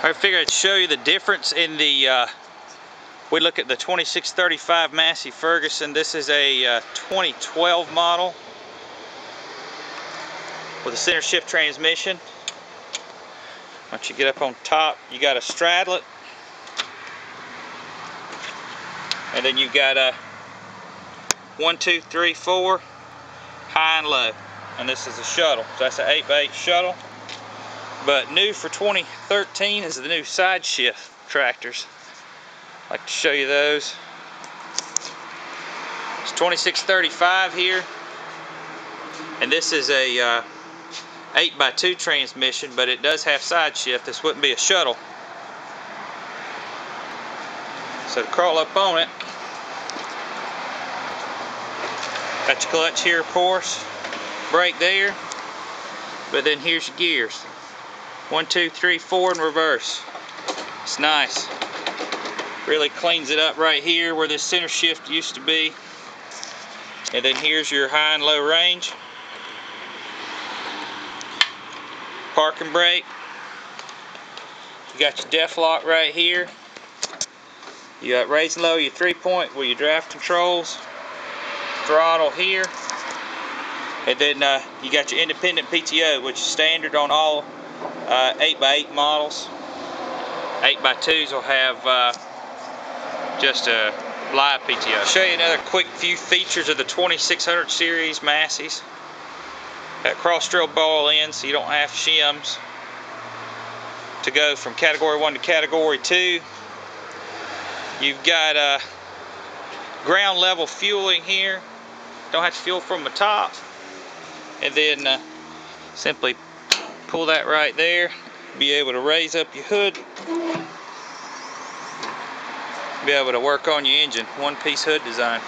I figured I'd show you the difference in the, we look at the 2635 Massey Ferguson. This is a 2012 model with a center shift transmission. Once you get up on top, you got to straddle it. And then you've got a 1, 2, 3, 4, high and low. And this is a shuttle. So that's an 8x8 shuttle. But new for 2013 is the new side shift tractors. I'd like to show you those. It's 2635 here. And this is a 8x2 transmission, but it does have side shift. This wouldn't be a shuttle. So to crawl up on it, got your clutch here, of course, brake there, but then here's your gears. 1, 2, 3, 4 in reverse. It's nice. Really cleans it up right here where this center shift used to be. And then here's your high and low range. Parking brake. You got your def lock right here. You got raise and low, your 3-point with your draft controls. Throttle here. And then you got your independent PTO, which is standard on all 8x8 models. 8x2s will have just a live PTO. I'll show you another quick few features of the 2600 series Masseys. Got cross drill ball in, so you don't have shims to go from category 1 to category 2. You've got ground level fueling here. Don't have to fuel from the top. And then simply pull that right there. Be able to raise up your hood. Be able to work on your engine. One-piece hood design.